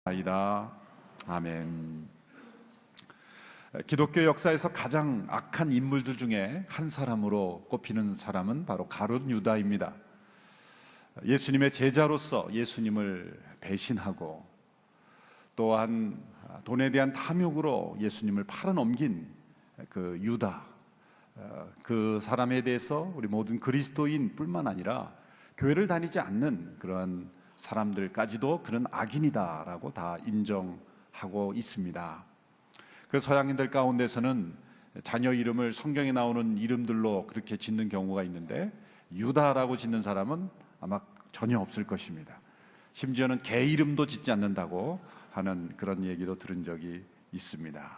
아이다. 아멘. 기독교 역사에서 가장 악한 인물들 중에 한 사람으로 꼽히는 사람은 바로 가룟 유다입니다. 예수님의 제자로서 예수님을 배신하고 또한 돈에 대한 탐욕으로 예수님을 팔아넘긴 그 유다, 그 사람에 대해서 우리 모든 그리스도인뿐만 아니라 교회를 다니지 않는 그러한 사람들까지도 그런 악인이다라고 다 인정하고 있습니다. 그래서 서양인들 가운데서는 자녀 이름을 성경에 나오는 이름들로 그렇게 짓는 경우가 있는데 유다라고 짓는 사람은 아마 전혀 없을 것입니다. 심지어는 개 이름도 짓지 않는다고 하는 그런 얘기도 들은 적이 있습니다.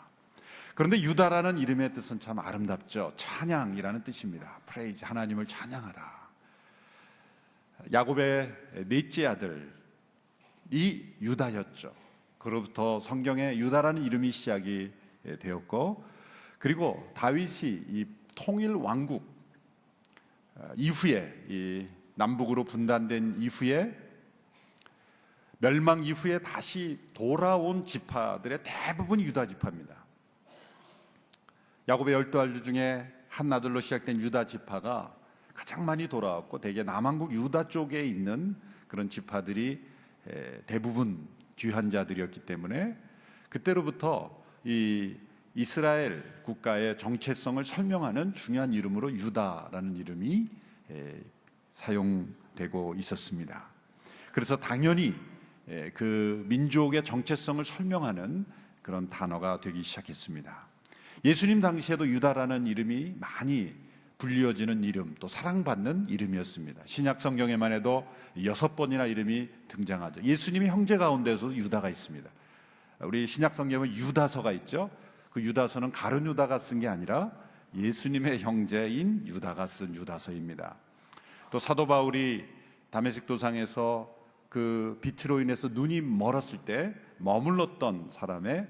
그런데 유다라는 이름의 뜻은 참 아름답죠. 찬양이라는 뜻입니다. 프레이즈, 하나님을 찬양하라. 야곱의 넷째 아들이 유다였죠. 그로부터 성경에 유다라는 이름이 시작이 되었고, 그리고 다윗이 이 통일 왕국 이후에, 이 남북으로 분단된 이후에, 멸망 이후에 다시 돌아온 지파들의 대부분이 유다 지파입니다. 야곱의 12아들 중에 한 아들로 시작된 유다 지파가 가장 많이 돌아왔고, 대개 남한국 유다 쪽에 있는 그런 지파들이 대부분 귀한 자들이었기 때문에 그때로부터 이 이스라엘 국가의 정체성을 설명하는 중요한 이름으로 유다라는 이름이 사용되고 있었습니다. 그래서 당연히 그 민족의 정체성을 설명하는 그런 단어가 되기 시작했습니다. 예수님 당시에도 유다라는 이름이 많이 불리어지는 이름, 또 사랑받는 이름이었습니다. 신약 성경에만 해도 6번이나 이름이 등장하죠. 예수님의 형제 가운데서도 유다가 있습니다. 우리 신약 성경에 유다서가 있죠. 그 유다서는 가룟 유다가 쓴 게 아니라 예수님의 형제인 유다가 쓴 유다서입니다. 또 사도 바울이 다메섹 도상에서 그 빛으로 인해서 눈이 멀었을 때 머물렀던 사람의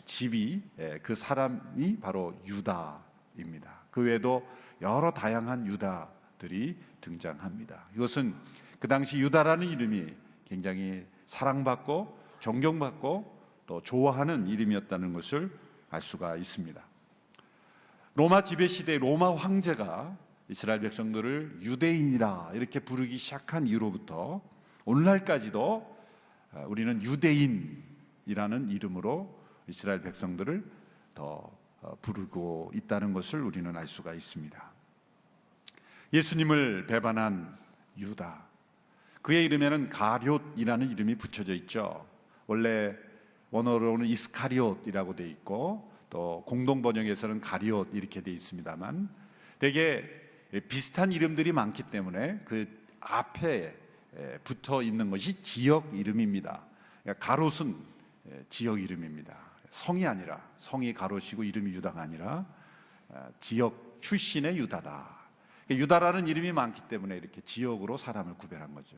집이, 그 사람이 바로 유다입니다. 그 외에도 여러 다양한 유다들이 등장합니다. 이것은 그 당시 유다라는 이름이 굉장히 사랑받고 존경받고 또 좋아하는 이름이었다는 것을 알 수가 있습니다. 로마 지배 시대 로마 황제가 이스라엘 백성들을 유대인이라 이렇게 부르기 시작한 이후로부터 오늘날까지도 우리는 유대인이라는 이름으로 이스라엘 백성들을 더 부르고 있다는 것을 우리는 알 수가 있습니다. 예수님을 배반한 유다, 그의 이름에는 가룟이라는 이름이 붙여져 있죠. 원래 원어로는 이스카리옷이라고 되어 있고 또 공동 번역에서는 가룟 이렇게 되어 있습니다만 되게 비슷한 이름들이 많기 때문에 그 앞에 붙어 있는 것이 지역 이름입니다. 가롯은 지역 이름입니다. 성이 아니라, 성이 가롯이고 이름이 유다가 아니라 지역 출신의 유다다. 유다라는 이름이 많기 때문에 이렇게 지역으로 사람을 구별한 거죠.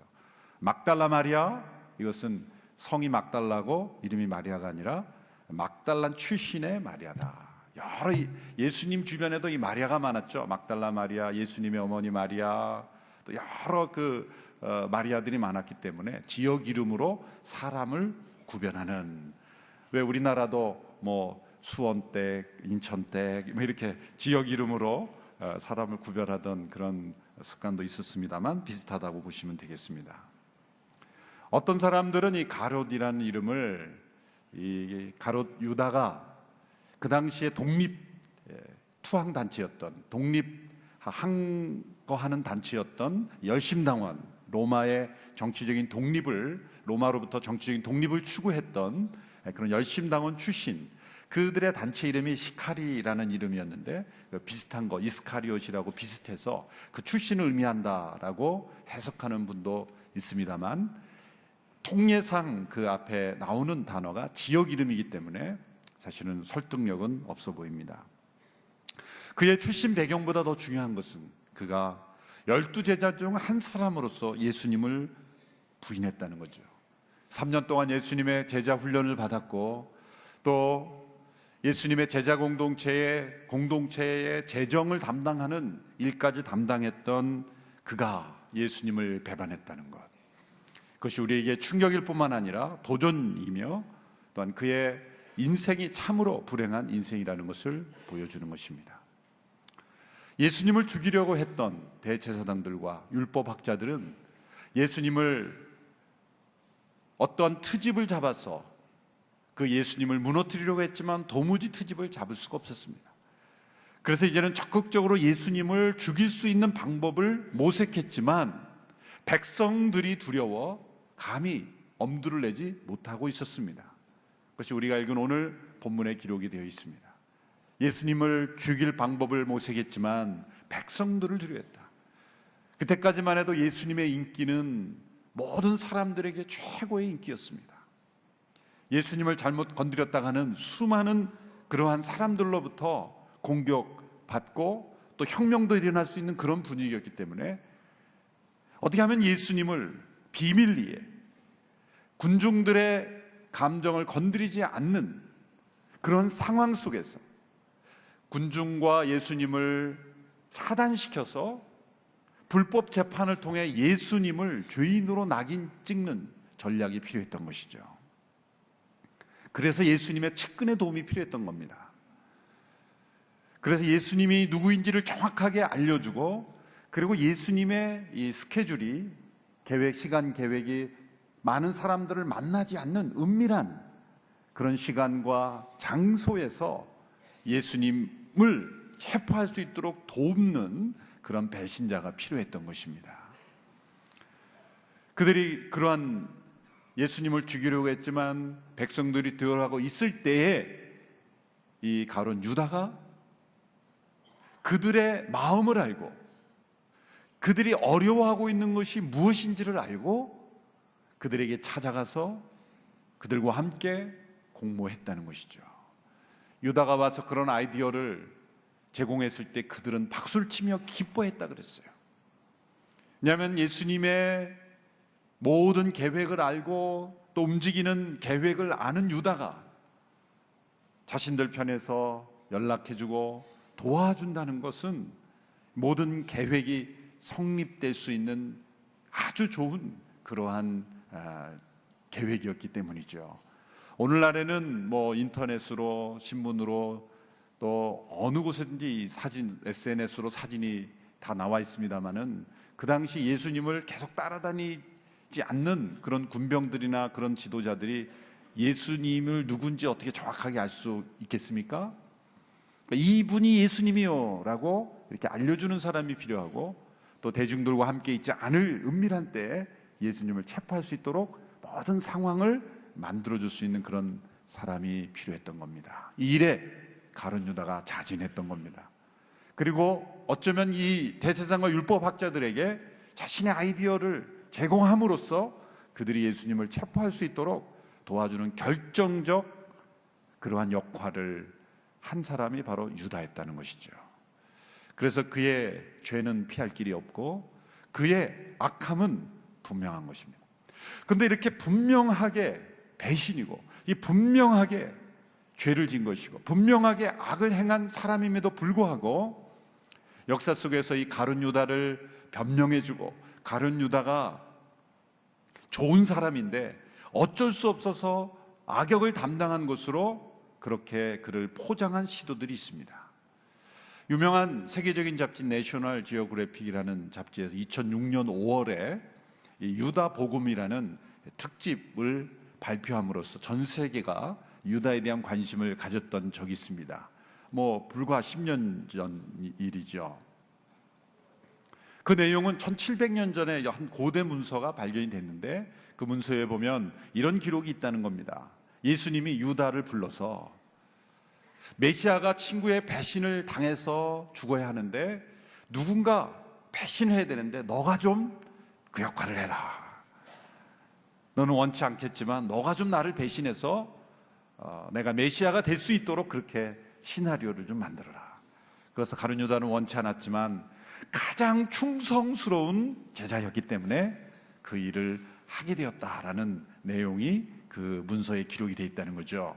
막달라 마리아, 이것은 성이 막달라고 이름이 마리아가 아니라 막달란 출신의 마리아다. 여러 예수님 주변에도 이 마리아가 많았죠. 막달라 마리아, 예수님의 어머니 마리아, 또 여러 마리아들이 많았기 때문에 지역 이름으로 사람을 구별하는, 왜 우리나라도 뭐 수원댁, 인천댁 이렇게 지역 이름으로 사람을 구별하던 그런 습관도 있었습니다만 비슷하다고 보시면 되겠습니다. 어떤 사람들은 이 가롯이라는 이름을, 이 가롯 유다가 그 당시에 독립 투항 단체였던, 독립 항거하는 단체였던 열심당원, 로마의 정치적인 독립을, 로마로부터 정치적인 독립을 추구했던 그런 열심당원 출신, 그들의 단체 이름이 시카리라는 이름이었는데 비슷한 거, 이스카리옷이라고 비슷해서 그 출신을 의미한다라고 해석하는 분도 있습니다만 통례상 그 앞에 나오는 단어가 지역 이름이기 때문에 사실은 설득력은 없어 보입니다. 그의 출신 배경보다 더 중요한 것은 그가 12제자 중 한 사람으로서 예수님을 부인했다는 거죠. 3년 동안 예수님의 제자 훈련을 받았고 또 예수님의 제자 공동체의 재정을 담당하는 일까지 담당했던 그가 예수님을 배반했다는 것, 그것이 우리에게 충격일 뿐만 아니라 도전이며 또한 그의 인생이 참으로 불행한 인생이라는 것을 보여주는 것입니다. 예수님을 죽이려고 했던 대제사장들과 율법학자들은 예수님을 어떠한 트집을 잡아서 그 예수님을 무너뜨리려고 했지만 도무지 트집을 잡을 수가 없었습니다. 그래서 이제는 적극적으로 예수님을 죽일 수 있는 방법을 모색했지만 백성들이 두려워 감히 엄두를 내지 못하고 있었습니다. 그것이 우리가 읽은 오늘 본문에 기록이 되어 있습니다. 예수님을 죽일 방법을 모색했지만 백성들을 두려워했다. 그때까지만 해도 예수님의 인기는 모든 사람들에게 최고의 인기였습니다. 예수님을 잘못 건드렸다가는 수많은 그러한 사람들로부터 공격받고 또 혁명도 일어날 수 있는 그런 분위기였기 때문에 어떻게 하면 예수님을 비밀리에 군중들의 감정을 건드리지 않는 그런 상황 속에서 군중과 예수님을 차단시켜서 불법 재판을 통해 예수님을 죄인으로 낙인 찍는 전략이 필요했던 것이죠. 그래서 예수님의 측근의 도움이 필요했던 겁니다. 그래서 예수님이 누구인지를 정확하게 알려주고 그리고 예수님의 이 스케줄이 시간 계획이 많은 사람들을 만나지 않는 은밀한 그런 시간과 장소에서 예수님을 체포할 수 있도록 돕는 그런 배신자가 필요했던 것입니다. 그들이 그러한 예수님을 죽이려고 했지만 백성들이 두려워하고 있을 때에 이 가룟 유다가 그들의 마음을 알고 그들이 어려워하고 있는 것이 무엇인지를 알고 그들에게 찾아가서 그들과 함께 공모했다는 것이죠. 유다가 와서 그런 아이디어를 제공했을 때 그들은 박수를 치며 기뻐했다 그랬어요. 왜냐하면 예수님의 모든 계획을 알고 또 움직이는 계획을 아는 유다가 자신들 편에서 연락해주고 도와준다는 것은 모든 계획이 성립될 수 있는 아주 좋은 그러한 계획이었기 때문이죠. 오늘날에는 인터넷으로 신문으로 또 어느 곳에든지 사진, SNS로 사진이 다 나와 있습니다만은 그 당시 예수님을 계속 따라다니지 않는 그런 군병들이나 그런 지도자들이 예수님을 누군지 어떻게 정확하게 알 수 있겠습니까? 이분이 예수님이요 라고 이렇게 알려주는 사람이 필요하고 또 대중들과 함께 있지 않을 은밀한 때에 예수님을 체포할 수 있도록 모든 상황을 만들어줄 수 있는 그런 사람이 필요했던 겁니다. 이 일에 가룟 유다가 자진했던 겁니다. 그리고 어쩌면 이 대제사장과 율법학자들에게 자신의 아이디어를 제공함으로써 그들이 예수님을 체포할 수 있도록 도와주는 결정적 그러한 역할을 한 사람이 바로 유다였다는 것이죠. 그래서 그의 죄는 피할 길이 없고 그의 악함은 분명한 것입니다. 그런데 이렇게 분명하게 배신이고 이 분명하게 죄를 진 것이고 분명하게 악을 행한 사람임에도 불구하고 역사 속에서 이 가룟 유다를 변명해주고 가룟 유다가 좋은 사람인데 어쩔 수 없어서 악역을 담당한 것으로 그렇게 그를 포장한 시도들이 있습니다. 유명한 세계적인 잡지 내셔널 지오그래픽이라는 잡지에서 2006년 5월에 이 유다 복음이라는 특집을 발표함으로써 전 세계가 유다에 대한 관심을 가졌던 적이 있습니다. 불과 10년 전 일이죠. 그 내용은 1700년 전에 한 고대 문서가 발견이 됐는데 그 문서에 보면 이런 기록이 있다는 겁니다. 예수님이 유다를 불러서 메시아가 친구의 배신을 당해서 죽어야 하는데 누군가 배신해야 되는데 너가 좀 그 역할을 해라. 너는 원치 않겠지만 너가 좀 나를 배신해서 내가 메시아가 될 수 있도록 그렇게 시나리오를 좀 만들어라. 그래서 가룟 유다는 원치 않았지만 가장 충성스러운 제자였기 때문에 그 일을 하게 되었다라는 내용이 그 문서에 기록이 되어 있다는 거죠.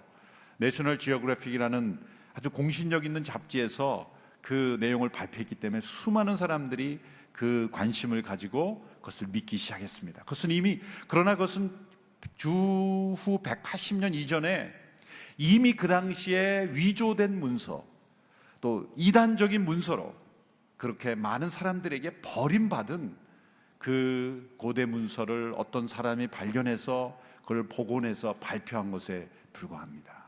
내셔널 지오그래픽이라는 아주 공신력 있는 잡지에서 그 내용을 발표했기 때문에 수많은 사람들이 그 관심을 가지고 그것을 믿기 시작했습니다. 그러나 그것은 주후 180년 이전에 이미 그 당시에 위조된 문서, 또 이단적인 문서로 그렇게 많은 사람들에게 버림받은 그 고대 문서를 어떤 사람이 발견해서 그걸 복원해서 발표한 것에 불과합니다.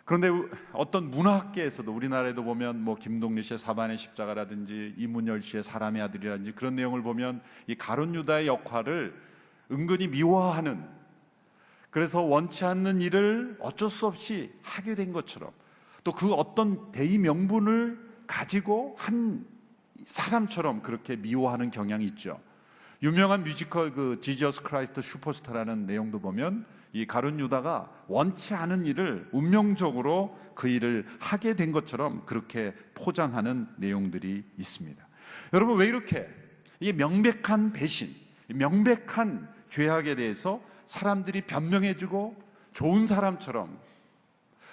그런데 어떤 문화학계에서도, 우리나라에도 보면 김동리 씨의 사반의 십자가라든지 이문열 씨의 사람의 아들이라든지 그런 내용을 보면 이 가룟 유다의 역할을 은근히 미워하는, 그래서 원치 않는 일을 어쩔 수 없이 하게 된 것처럼, 또 그 어떤 대의 명분을 가지고 한 사람처럼 그렇게 미워하는 경향이 있죠. 유명한 뮤지컬 지저스 크라이스트 슈퍼스타라는 내용도 보면 이 가룟 유다가 원치 않은 일을 운명적으로 그 일을 하게 된 것처럼 그렇게 포장하는 내용들이 있습니다. 여러분, 왜 이렇게 이 명백한 배신, 명백한 죄악에 대해서 사람들이 변명해주고 좋은 사람처럼,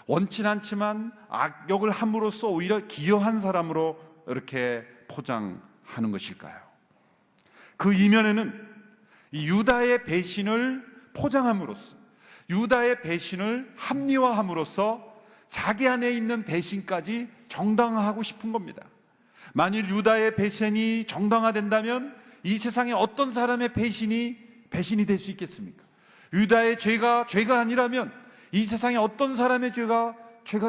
원치 않지만 악역을 함으로써 오히려 기여한 사람으로 이렇게 포장하는 것일까요? 그 이면에는 이 유다의 배신을 포장함으로써, 유다의 배신을 합리화함으로써 자기 안에 있는 배신까지 정당화하고 싶은 겁니다. 만일 유다의 배신이 정당화된다면 이 세상에 어떤 사람의 배신이 될 수 있겠습니까? 유다의 죄가 아니라면 이 세상에 어떤 사람의 죄가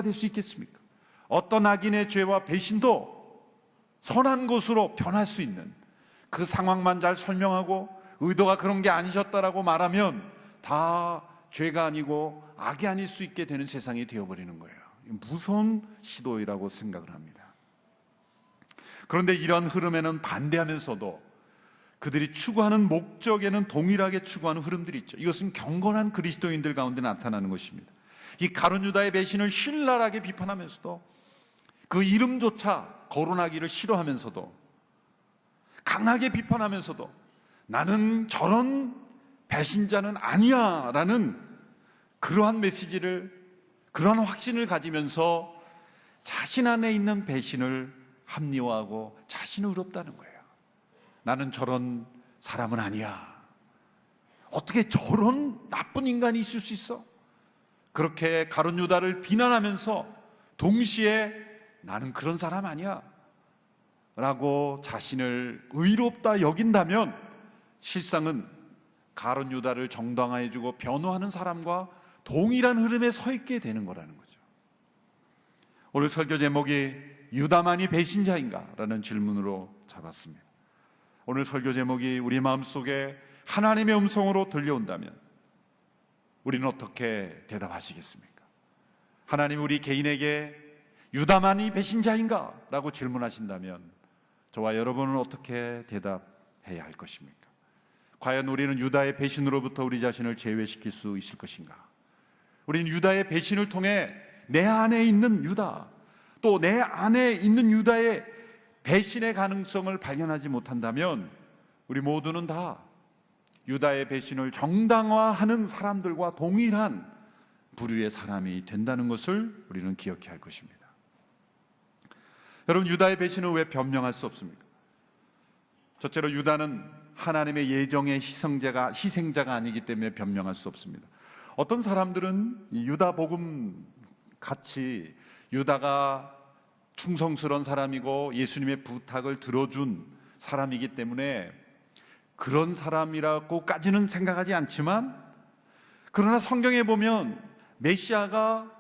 될 수 있겠습니까? 어떤 악인의 죄와 배신도 선한 것으로 변할 수 있는, 그 상황만 잘 설명하고 의도가 그런 게 아니셨다라고 말하면 다 죄가 아니고 악이 아닐 수 있게 되는 세상이 되어버리는 거예요. 무서운 시도이라고 생각을 합니다. 그런데 이런 흐름에는 반대하면서도 그들이 추구하는 목적에는 동일하게 추구하는 흐름들이 있죠. 이것은 경건한 그리스도인들 가운데 나타나는 것입니다. 이 가룟 유다의 배신을 신랄하게 비판하면서도, 그 이름조차 거론하기를 싫어하면서도, 강하게 비판하면서도 나는 저런 배신자는 아니야 라는 그러한 메시지를, 그러한 확신을 가지면서 자신 안에 있는 배신을 합리화하고 자신을 의롭다는 거예요. 나는 저런 사람은 아니야. 어떻게 저런 나쁜 인간이 있을 수 있어? 그렇게 가룟 유다를 비난하면서 동시에 나는 그런 사람 아니야 라고 자신을 의롭다 여긴다면 실상은 가룟 유다를 정당화해주고 변호하는 사람과 동일한 흐름에 서 있게 되는 거라는 거죠. 오늘 설교 제목이 유다만이 배신자인가? 라는 질문으로 잡았습니다. 오늘 설교 제목이 우리 마음속에 하나님의 음성으로 들려온다면 우리는 어떻게 대답하시겠습니까? 하나님, 우리 개인에게 유다만이 배신자인가? 라고 질문하신다면 저와 여러분은 어떻게 대답해야 할 것입니까? 과연 우리는 유다의 배신으로부터 우리 자신을 제외시킬 수 있을 것인가? 우리는 유다의 배신을 통해 내 안에 있는 유다, 또 내 안에 있는 유다의 배신의 가능성을 발견하지 못한다면 우리 모두는 다 유다의 배신을 정당화하는 사람들과 동일한 부류의 사람이 된다는 것을 우리는 기억해야 할 것입니다. 여러분, 유다의 배신은 왜 변명할 수 없습니까? 첫째로 유다는 하나님의 예정의 희생자가 아니기 때문에 변명할 수 없습니다. 어떤 사람들은 이 유다 복음 같이 유다가 충성스러운 사람이고 예수님의 부탁을 들어준 사람이기 때문에 그런 사람이라고까지는 생각하지 않지만, 그러나 성경에 보면 메시아가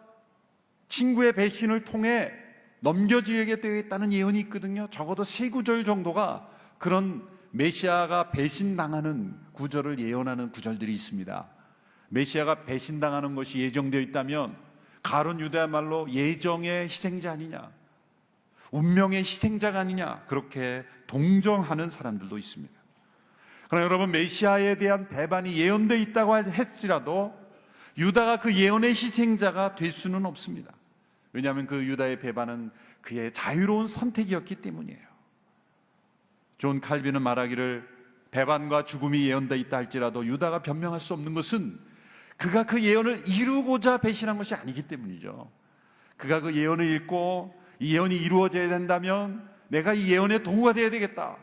친구의 배신을 통해 넘겨지게 되어 있다는 예언이 있거든요. 적어도 3구절 정도가 그런 메시아가 배신당하는 구절을 예언하는 구절들이 있습니다. 메시아가 배신당하는 것이 예정되어 있다면 가룟 유다야말로 예정의 희생자 아니냐, 운명의 희생자가 아니냐, 그렇게 동정하는 사람들도 있습니다. 그러나 여러분, 메시아에 대한 배반이 예언되어 있다고 할지라도 유다가 그 예언의 희생자가 될 수는 없습니다. 왜냐하면 그 유다의 배반은 그의 자유로운 선택이었기 때문이에요. 존 칼빈은 말하기를, 배반과 죽음이 예언되어 있다 할지라도 유다가 변명할 수 없는 것은 그가 그 예언을 이루고자 배신한 것이 아니기 때문이죠. 그가 그 예언을 읽고 이 예언이 이루어져야 된다면 내가 이 예언의 도구가 되어야 되겠다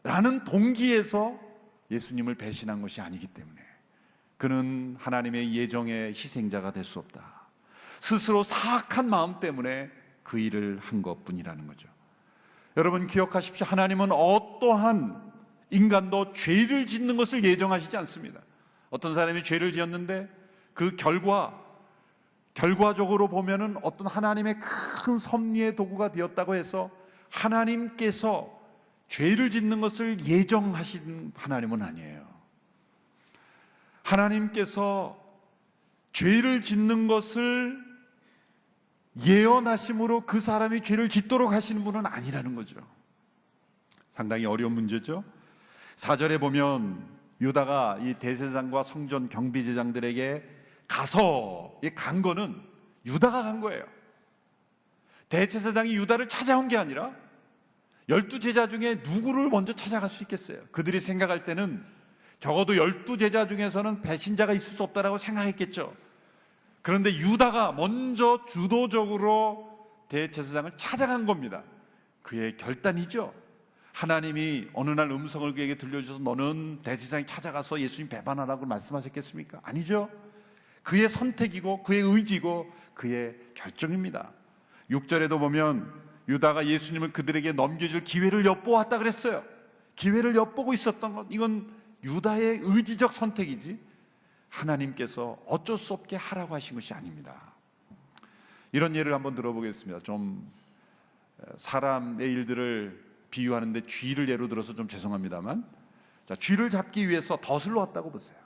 라는 동기에서 예수님을 배신한 것이 아니기 때문에 그는 하나님의 예정의 희생자가 될 수 없다. 스스로 사악한 마음 때문에 그 일을 한 것뿐이라는 거죠. 여러분 기억하십시오. 하나님은 어떠한 인간도 죄를 짓는 것을 예정하시지 않습니다. 어떤 사람이 죄를 지었는데 그 결과적으로 보면은 어떤 하나님의 큰 섭리의 도구가 되었다고 해서 하나님께서 죄를 짓는 것을 예정하신 하나님은 아니에요. 하나님께서 죄를 짓는 것을 예언하심으로 그 사람이 죄를 짓도록 하시는 분은 아니라는 거죠. 상당히 어려운 문제죠. 4절에 보면 유다가 이 대제사장과 성전 경비제장들에게 가서 간 거는 유다가 간 거예요. 대제사장이 유다를 찾아온 게 아니라 12제자 중에 누구를 먼저 찾아갈 수 있겠어요? 그들이 생각할 때는 적어도 12제자 중에서는 배신자가 있을 수 없다라고 생각했겠죠. 그런데 유다가 먼저 주도적으로 대제사장을 찾아간 겁니다. 그의 결단이죠. 하나님이 어느 날 음성을 그에게 들려주셔서 너는 대제사장이 찾아가서 예수님 배반하라고 말씀하셨겠습니까? 아니죠. 그의 선택이고 그의 의지고 그의 결정입니다. 6절에도 보면 유다가 예수님을 그들에게 넘겨줄 기회를 엿보았다 그랬어요. 기회를 엿보고 있었던 것, 이건 유다의 의지적 선택이지 하나님께서 어쩔 수 없게 하라고 하신 것이 아닙니다. 이런 예를 한번 들어보겠습니다. 좀 사람의 일들을 비유하는데 쥐를 예로 들어서 좀 죄송합니다만, 자, 쥐를 잡기 위해서 덫을 놓았다고 보세요.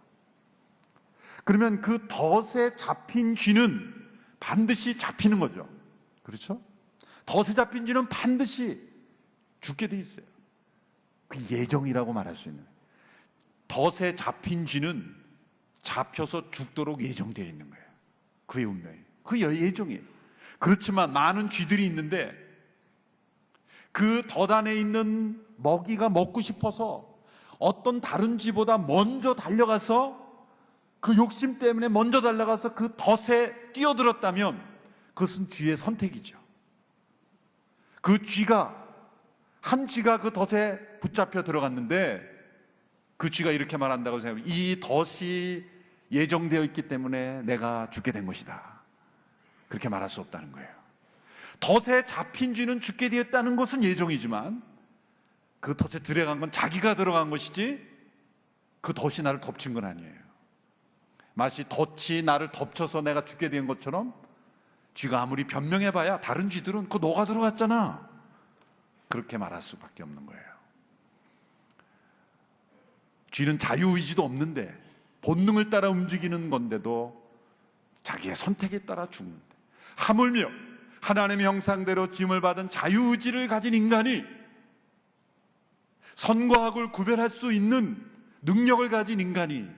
그러면 그 덫에 잡힌 쥐는 반드시 잡히는 거죠. 그렇죠? 덫에 잡힌 쥐는 반드시 죽게 돼 있어요. 그 예정이라고 말할 수 있는. 덫에 잡힌 쥐는 잡혀서 죽도록 예정되어 있는 거예요. 그의 운명이, 그 예정이에요. 그렇지만 많은 쥐들이 있는데 그 덫 안에 있는 먹이가 먹고 싶어서 어떤 다른 쥐보다 먼저 달려가서 그 욕심 때문에 먼저 달려가서 그 덫에 뛰어들었다면 그것은 쥐의 선택이죠. 그 쥐가, 한 쥐가 그 덫에 붙잡혀 들어갔는데 그 쥐가 이렇게 말한다고 생각해요. 이 덫이 예정되어 있기 때문에 내가 죽게 된 것이다. 그렇게 말할 수 없다는 거예요. 덫에 잡힌 쥐는 죽게 되었다는 것은 예정이지만 그 덫에 들어간 건 자기가 들어간 것이지 그 덫이 나를 덮친 건 아니에요. 마치 덫이 나를 덮쳐서 내가 죽게 된 것처럼 쥐가 아무리 변명해봐야 다른 쥐들은 그거 너가 들어갔잖아, 그렇게 말할 수밖에 없는 거예요. 쥐는 자유의지도 없는데 본능을 따라 움직이는 건데도 자기의 선택에 따라 죽는데, 하물며 하나님의 형상대로 지음을 받은 자유의지를 가진 인간이, 선과 악을 구별할 수 있는 능력을 가진 인간이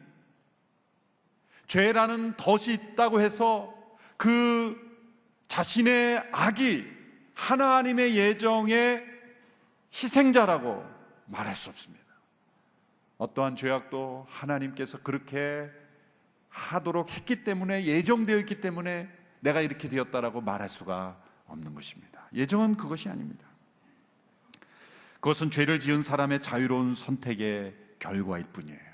죄라는 덫이 있다고 해서 그 자신의 악이 하나님의 예정의 희생자라고 말할 수 없습니다. 어떠한 죄악도 하나님께서 그렇게 하도록 했기 때문에, 예정되어 있기 때문에 내가 이렇게 되었다라고 말할 수가 없는 것입니다. 예정은 그것이 아닙니다. 그것은 죄를 지은 사람의 자유로운 선택의 결과일 뿐이에요.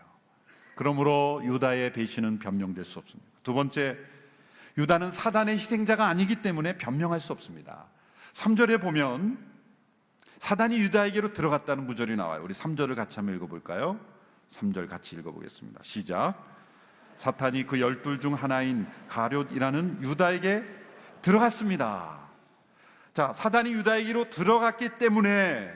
그러므로 유다의 배신은 변명될 수 없습니다. 두 번째, 유다는 사단의 희생자가 아니기 때문에 변명할 수 없습니다. 3절에 보면 사단이 유다에게로 들어갔다는 구절이 나와요. 우리 3절을 같이 한번 읽어볼까요? 3절 같이 읽어보겠습니다. 시작. 사탄이 그 12 중 하나인 가룟이라는 유다에게 들어갔습니다. 자, 사단이 유다에게로 들어갔기 때문에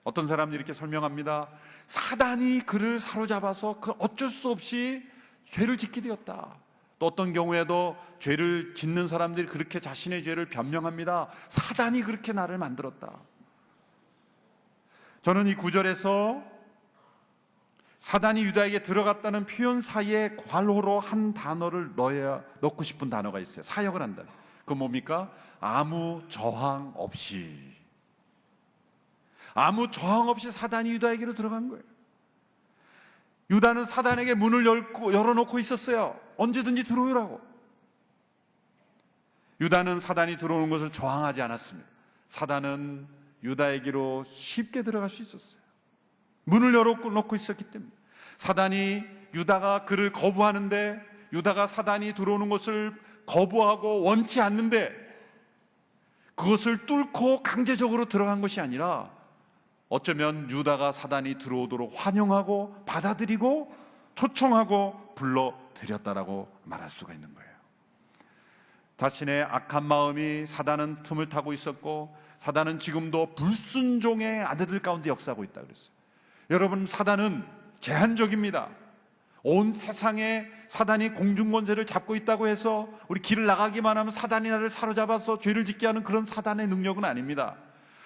어떤 사람들이 이렇게 설명합니다. 사단이 그를 사로잡아서 그 어쩔 수 없이 죄를 짓게 되었다. 또 어떤 경우에도 죄를 짓는 사람들이 그렇게 자신의 죄를 변명합니다. 사단이 그렇게 나를 만들었다. 저는 이 구절에서 사단이 유다에게 들어갔다는 표현 사이에 괄호로 한 단어를 넣고 싶은 단어가 있어요. 사역을 한다. 그건 뭡니까? 아무 저항 없이. 아무 저항 없이 사단이 유다에게로 들어간 거예요. 유다는 사단에게 문을 열어놓고 있었어요. 언제든지 들어오라고. 유다는 사단이 들어오는 것을 저항하지 않았습니다. 사단은 유다에게로 쉽게 들어갈 수 있었어요. 문을 열어놓고 있었기 때문에. 사단이 유다가 그를 거부하는데, 유다가 사단이 들어오는 것을 거부하고 원치 않는데 그것을 뚫고 강제적으로 들어간 것이 아니라 어쩌면 유다가 사단이 들어오도록 환영하고 받아들이고 초청하고 불러들였다라고 말할 수가 있는 거예요. 자신의 악한 마음이 사단은 틈을 타고 있었고, 사단은 지금도 불순종의 아들들 가운데 역사하고 있다 그랬어요. 여러분, 사단은 제한적입니다. 온 세상에 사단이 공중권세를 잡고 있다고 해서 우리 길을 나가기만 하면 사단이 나를 사로잡아서 죄를 짓게 하는 그런 사단의 능력은 아닙니다.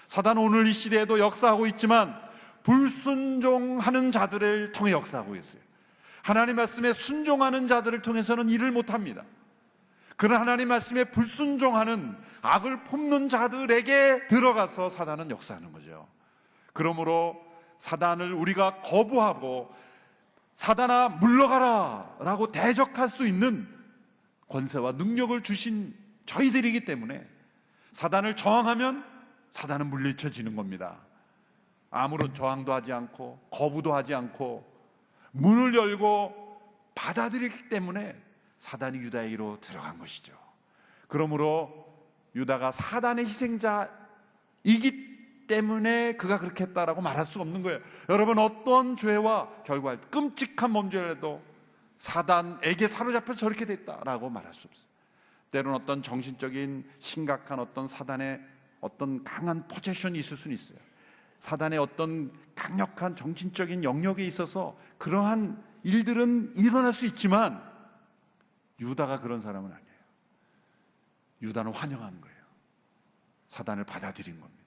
사단은 오늘 이 시대에도 역사하고 있지만 불순종하는 자들을 통해 역사하고 있어요. 하나님 말씀에 순종하는 자들을 통해서는 일을 못합니다. 그런 하나님 말씀에 불순종하는 악을 품는 자들에게 들어가서 사단은 역사하는 거죠. 그러므로 사단을 우리가 거부하고 사단아 물러가라 라고 대적할 수 있는 권세와 능력을 주신 저희들이기 때문에 사단을 저항하면 사단은 물리쳐지는 겁니다. 아무런 저항도 하지 않고 거부도 하지 않고 문을 열고 받아들이기 때문에 사단이 유다에게로 들어간 것이죠. 그러므로 유다가 사단의 희생자이기 때문에 그가 그렇게 했다라고 말할 수 없는 거예요. 여러분, 어떤 죄와 결과할 끔찍한 범죄라도 사단에게 사로잡혀서 저렇게 됐다라고 말할 수 없어요. 때로는 어떤 정신적인 심각한 어떤 사단의 어떤 강한 포지션이 있을 수는 있어요. 사단의 어떤 강력한 정신적인 영역에 있어서 그러한 일들은 일어날 수 있지만 유다가 그런 사람은 아니에요. 유다는 환영한 거예요. 사단을 받아들인 겁니다.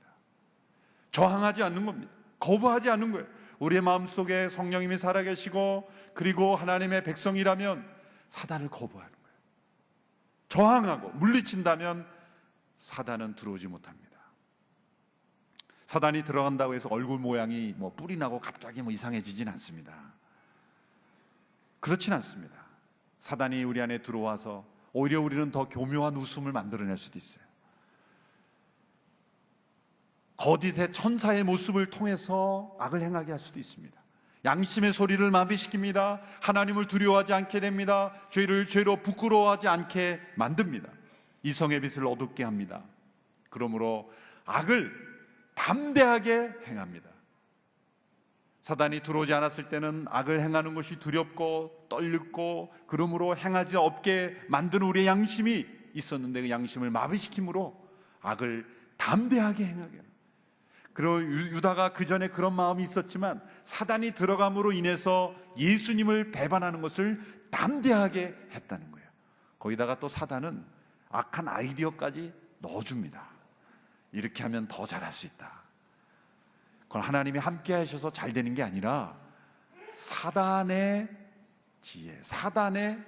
저항하지 않는 겁니다. 거부하지 않는 거예요. 우리의 마음속에 성령님이 살아계시고 그리고 하나님의 백성이라면 사단을 거부하는 거예요. 저항하고 물리친다면 사단은 들어오지 못합니다. 사단이 들어간다고 해서 얼굴 모양이 뿔이 나고 갑자기 이상해지진 않습니다. 그렇진 않습니다. 사단이 우리 안에 들어와서 오히려 우리는 더 교묘한 웃음을 만들어낼 수도 있어요. 거짓의 천사의 모습을 통해서 악을 행하게 할 수도 있습니다. 양심의 소리를 마비시킵니다. 하나님을 두려워하지 않게 됩니다. 죄를 죄로 부끄러워하지 않게 만듭니다. 이성의 빛을 어둡게 합니다. 그러므로 악을 담대하게 행합니다. 사단이 들어오지 않았을 때는 악을 행하는 것이 두렵고 떨리고 그러므로 행하지 없게 만드는 우리의 양심이 있었는데 그 양심을 마비시킴으로 악을 담대하게 행하게 합니다. 그리고 유다가 그 전에 그런 마음이 있었지만 사단이 들어감으로 인해서 예수님을 배반하는 것을 담대하게 했다는 거예요. 거기다가 또 사단은 악한 아이디어까지 넣어줍니다. 이렇게 하면 더 잘할 수 있다. 그건 하나님이 함께 하셔서 잘 되는 게 아니라 사단의 지혜, 사단의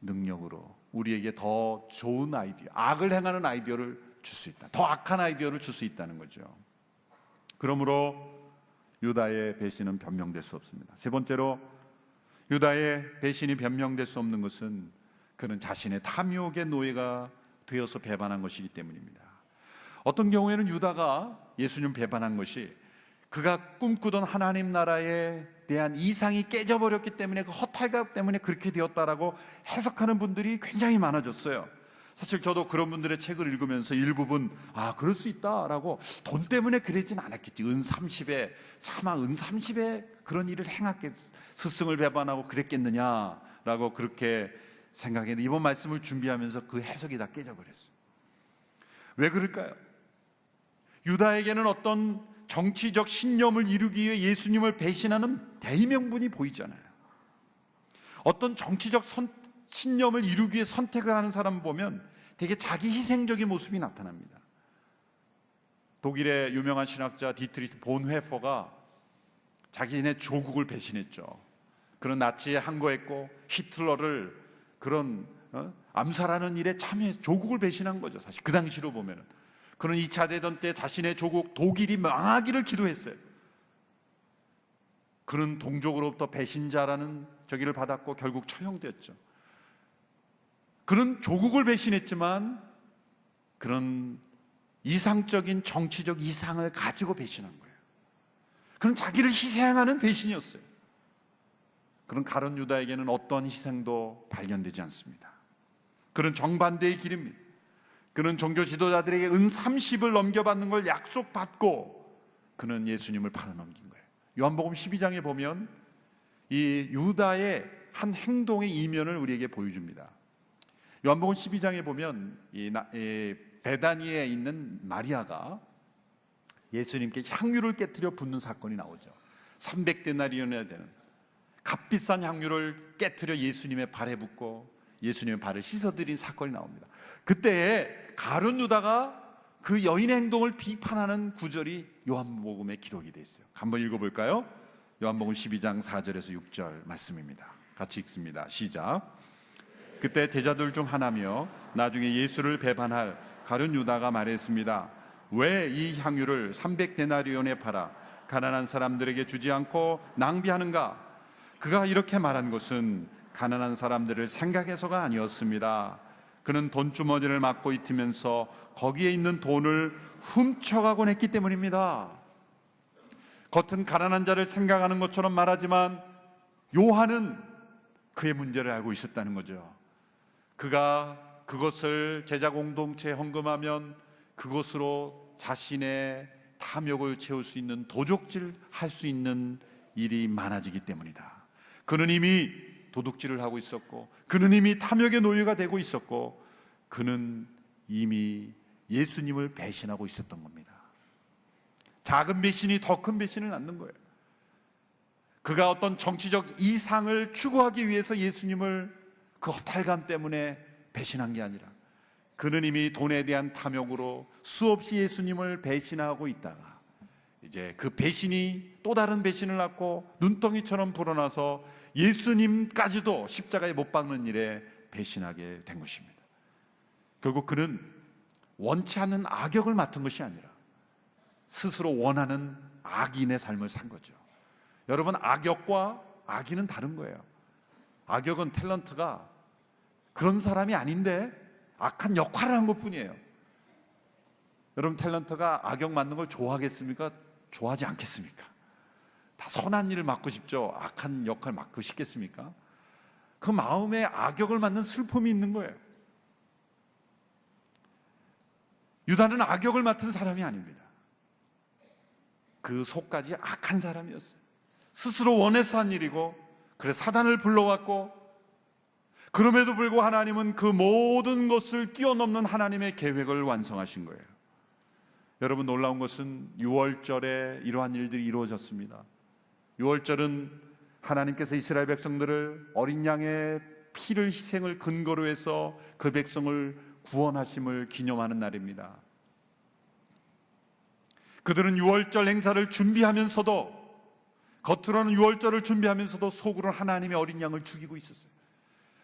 능력으로 우리에게 더 좋은 아이디어, 악을 행하는 아이디어를 줄 수 있다. 더 악한 아이디어를 줄 수 있다는 거죠. 그러므로 유다의 배신은 변명될 수 없습니다. 세 번째로 유다의 배신이 변명될 수 없는 것은 그는 자신의 탐욕의 노예가 되어서 배반한 것이기 때문입니다. 어떤 경우에는 유다가 예수님 배반한 것이 그가 꿈꾸던 하나님 나라에 대한 이상이 깨져버렸기 때문에 그 허탈감 때문에 그렇게 되었다라고 해석하는 분들이 굉장히 많아졌어요. 사실 저도 그런 분들의 책을 읽으면서 일부분 그럴 수 있다라고, 돈 때문에 그러진 않았겠지, 은 30에 차마 은 30에 그런 일을 행했겠, 스승을 배반하고 그랬겠느냐라고 그렇게 생각했는데 이번 말씀을 준비하면서 그 해석이 다 깨져버렸어요. 왜 그럴까요? 유다에게는 어떤 정치적 신념을 이루기 위해 예수님을 배신하는 대의명분이 보이잖아요. 어떤 정치적 신념을 이루기 위해 선택을 하는 사람 보면 되게 자기 희생적인 모습이 나타납니다. 독일의 유명한 신학자 디트리히 본회퍼가 자기네 조국을 배신했죠. 그런 나치에 항거했고 히틀러를 그런 암살하는 일에 참여해서 조국을 배신한 거죠. 사실 그 당시로 보면은. 그런 2차 대전 때 자신의 조국 독일이 망하기를 기도했어요. 그는 동족으로부터 배신자라는 저기를 받았고 결국 처형되었죠. 그는 조국을 배신했지만 그런 이상적인 정치적 이상을 가지고 배신한 거예요. 그런 자기를 희생하는 배신이었어요. 그런 가룟 유다에게는 어떤 희생도 발견되지 않습니다. 그런 정반대의 길입니다. 그는 종교 지도자들에게 은 30을 넘겨받는 걸 약속받고 그는 예수님을 팔아넘긴 거예요. 요한복음 12장에 보면 이 유다의 한 행동의 이면을 우리에게 보여줍니다. 요한복음 12장에 보면 이 베다니에 있는 마리아가 예수님께 향유를 깨뜨려 붓는 사건이 나오죠. 300데나리온이나 되는 값비싼 향유를 깨뜨려 예수님의 발에 붓고 예수님의 발을 씻어드린 사건이 나옵니다. 그때 가룟 유다가 그 여인의 행동을 비판하는 구절이 요한복음에 기록이 되어 있어요. 한번 읽어볼까요? 요한복음 12장 4절에서 6절 말씀입니다. 같이 읽습니다. 시작. 그때 제자들 중 하나며 나중에 예수를 배반할 가룟 유다가 말했습니다. 왜 이 향유를 300데나리온에 팔아 가난한 사람들에게 주지 않고 낭비하는가? 그가 이렇게 말한 것은 가난한 사람들을 생각해서가 아니었습니다. 그는 돈주머니를 막고 있으면서 거기에 있는 돈을 훔쳐가곤 했기 때문입니다. 겉은 가난한 자를 생각하는 것처럼 말하지만 요한은 그의 문제를 알고 있었다는 거죠. 그가 그것을 제자 공동체에 헌금하면 그것으로 자신의 탐욕을 채울 수 있는 도적질 할 수 있는 일이 많아지기 때문이다. 그는 이미 도둑질을 하고 있었고 그는 이미 탐욕의 노예가 되고 있었고 그는 이미 예수님을 배신하고 있었던 겁니다. 작은 배신이 더 큰 배신을 낳는 거예요. 그가 어떤 정치적 이상을 추구하기 위해서 예수님을 그 허탈감 때문에 배신한 게 아니라 그는 이미 돈에 대한 탐욕으로 수없이 예수님을 배신하고 있다가 이제 그 배신이 또 다른 배신을 낳고 눈덩이처럼 불어나서 예수님까지도 십자가에 못 박는 일에 배신하게 된 것입니다. 결국 그는 원치 않는 악역을 맡은 것이 아니라 스스로 원하는 악인의 삶을 산 거죠. 여러분, 악역과 악인은 다른 거예요. 악역은 탤런트가 그런 사람이 아닌데 악한 역할을 한 것뿐이에요. 여러분, 탤런트가 악역 맡는 걸 좋아하겠습니까? 좋아하지 않겠습니까? 다 선한 일을 맡고 싶죠. 악한 역할 맡고 싶겠습니까? 그 마음에 악역을 맡는 슬픔이 있는 거예요. 유다는 악역을 맡은 사람이 아닙니다. 그 속까지 악한 사람이었어요. 스스로 원해서 한 일이고 그래서 사단을 불러왔고 그럼에도 불구하고 하나님은 그 모든 것을 뛰어넘는 하나님의 계획을 완성하신 거예요. 여러분, 놀라운 것은 6월절에 이러한 일들이 이루어졌습니다. 6월절은 하나님께서 이스라엘 백성들을 어린 양의 피를 희생을 근거로 해서 그 백성을 구원하심을 기념하는 날입니다. 그들은 6월절 행사를 준비하면서도 겉으로는 6월절을 준비하면서도 속으로는 하나님의 어린 양을 죽이고 있었어요.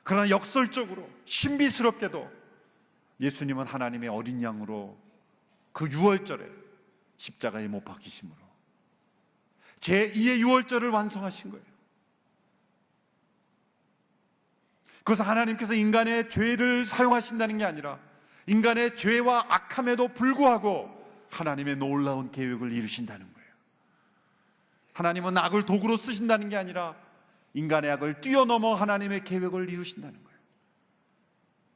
그러나 역설적으로 신비스럽게도 예수님은 하나님의 어린 양으로 그 6월절에 십자가에 못 박히심으로 제2의 6월절을 완성하신 거예요. 그래서 하나님께서 인간의 죄를 사용하신다는 게 아니라 인간의 죄와 악함에도 불구하고 하나님의 놀라운 계획을 이루신다는 거예요. 하나님은 악을 도구로 쓰신다는 게 아니라 인간의 악을 뛰어넘어 하나님의 계획을 이루신다는 거예요.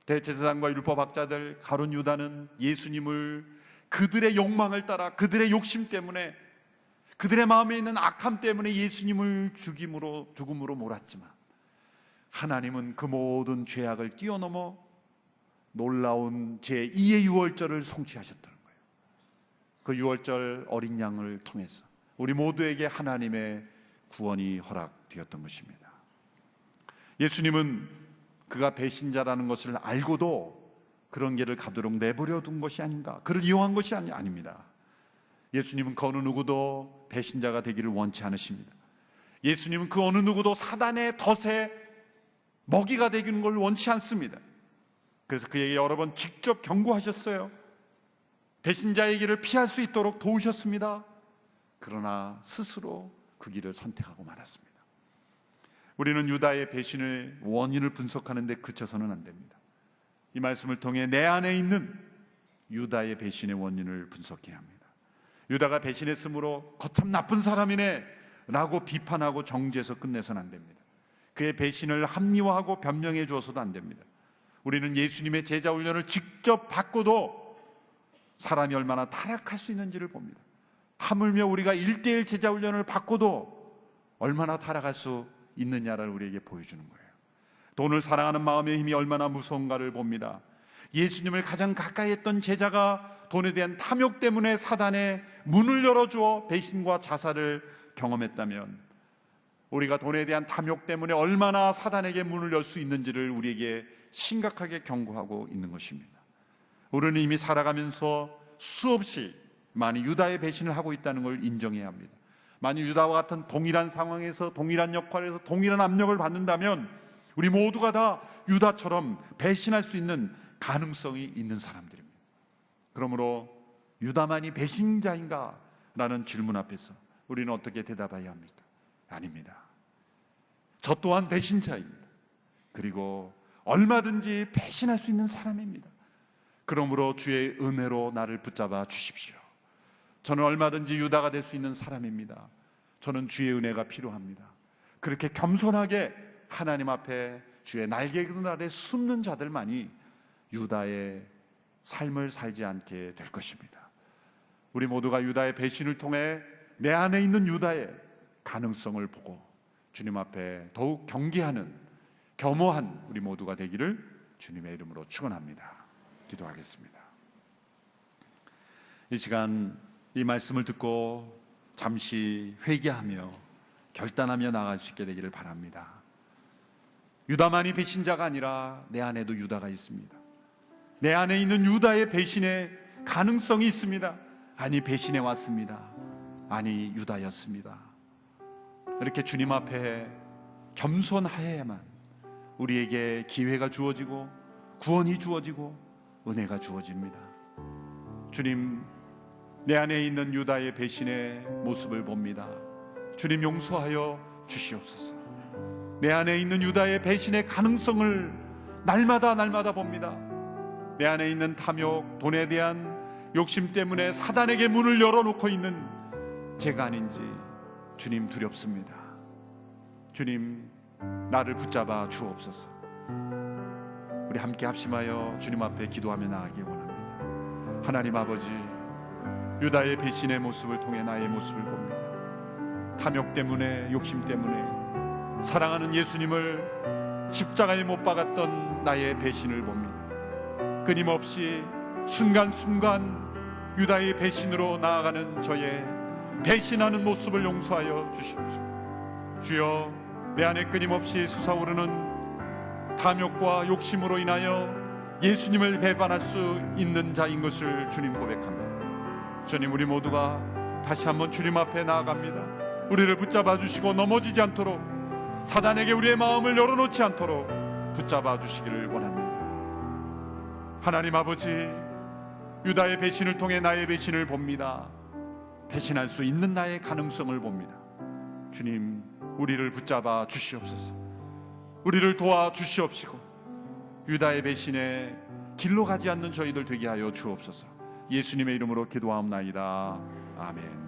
대제사장과 율법학자들 가룟 유다는 예수님을 그들의 욕망을 따라 그들의 욕심 때문에 그들의 마음에 있는 악함 때문에 예수님을 죽음으로 몰았지만 하나님은 그 모든 죄악을 뛰어넘어 놀라운 제2의 6월절을 성취하셨다는 거예요. 그 6월절 어린 양을 통해서 우리 모두에게 하나님의 구원이 허락되었던 것입니다. 예수님은 그가 배신자라는 것을 알고도 그런 길을 가도록 내버려 둔 것이 아닌가, 그를 이용한 것이 아닙니다. 예수님은 그 어느 누구도 배신자가 되기를 원치 않으십니다. 예수님은 그 어느 누구도 사단의 덫에 먹이가 되기는 걸 원치 않습니다. 그래서 그에게 여러 번 직접 경고하셨어요. 배신자의 길을 피할 수 있도록 도우셨습니다. 그러나 스스로 그 길을 선택하고 말았습니다. 우리는 유다의 배신의 원인을 분석하는 데 그쳐서는 안 됩니다. 이 말씀을 통해 내 안에 있는 유다의 배신의 원인을 분석해야 합니다. 유다가 배신했으므로 거참 나쁜 사람이네 라고 비판하고 정죄해서 끝내서는 안 됩니다. 그의 배신을 합리화하고 변명해 주어서도 안 됩니다. 우리는 예수님의 제자 훈련을 직접 받고도 사람이 얼마나 타락할 수 있는지를 봅니다. 하물며 우리가 1:1 제자 훈련을 받고도 얼마나 타락할 수 있느냐를 우리에게 보여주는 거예요. 돈을 사랑하는 마음의 힘이 얼마나 무서운가를 봅니다. 예수님을 가장 가까이 했던 제자가 돈에 대한 탐욕 때문에 사단의 문을 열어주어 배신과 자살을 경험했다면, 우리가 돈에 대한 탐욕 때문에 얼마나 사단에게 문을 열 수 있는지를 우리에게 심각하게 경고하고 있는 것입니다. 우리는 이미 살아가면서 수없이 많이 유다의 배신을 하고 있다는 걸 인정해야 합니다. 만약 유다와 같은 동일한 상황에서 동일한 역할에서 동일한 압력을 받는다면 우리 모두가 다 유다처럼 배신할 수 있는 가능성이 있는 사람들입니다. 그러므로 유다만이 배신자인가? 라는 질문 앞에서 우리는 어떻게 대답해야 합니까? 아닙니다. 저 또한 배신자입니다. 그리고 얼마든지 배신할 수 있는 사람입니다. 그러므로 주의 은혜로 나를 붙잡아 주십시오. 저는 얼마든지 유다가 될 수 있는 사람입니다. 저는 주의 은혜가 필요합니다. 그렇게 겸손하게 하나님 앞에 주의 날개 그늘 아래 숨는 자들만이 유다의 삶을 살지 않게 될 것입니다. 우리 모두가 유다의 배신을 통해 내 안에 있는 유다의 가능성을 보고 주님 앞에 더욱 경계하는, 겸허한 우리 모두가 되기를 주님의 이름으로 축원합니다. 기도하겠습니다. 이 시간 이 말씀을 듣고 잠시 회개하며 결단하며 나아갈 수 있게 되기를 바랍니다. 유다만이 배신자가 아니라 내 안에도 유다가 있습니다. 내 안에 있는 유다의 배신의 가능성이 있습니다. 아니, 배신해 왔습니다. 아니, 유다였습니다. 이렇게 주님 앞에 겸손하여야만 우리에게 기회가 주어지고 구원이 주어지고 은혜가 주어집니다. 주님, 내 안에 있는 유다의 배신의 모습을 봅니다. 주님, 용서하여 주시옵소서. 내 안에 있는 유다의 배신의 가능성을 날마다 봅니다. 내 안에 있는 탐욕, 돈에 대한 욕심 때문에 사단에게 문을 열어놓고 있는 제가 아닌지 주님 두렵습니다. 주님, 나를 붙잡아 주옵소서. 우리 함께 합심하여 주님 앞에 기도하며 나아가기 원합니다. 하나님 아버지, 유다의 배신의 모습을 통해 나의 모습을 봅니다. 탐욕 때문에, 욕심 때문에 사랑하는 예수님을 십자가에 못 박았던 나의 배신을 봅니다. 끊임없이 순간순간 유다의 배신으로 나아가는 저의 배신하는 모습을 용서하여 주십시오. 주여, 내 안에 끊임없이 솟아오르는 탐욕과 욕심으로 인하여 예수님을 배반할 수 있는 자인 것을 주님 고백합니다. 주님, 우리 모두가 다시 한번 주님 앞에 나아갑니다. 우리를 붙잡아 주시고 넘어지지 않도록, 사단에게 우리의 마음을 열어놓지 않도록 붙잡아 주시기를 원합니다. 하나님 아버지, 유다의 배신을 통해 나의 배신을 봅니다. 배신할 수 있는 나의 가능성을 봅니다. 주님, 우리를 붙잡아 주시옵소서. 우리를 도와 주시옵시고 유다의 배신에 길로 가지 않는 저희들 되게 하여 주옵소서. 예수님의 이름으로 기도하옵나이다. 아멘.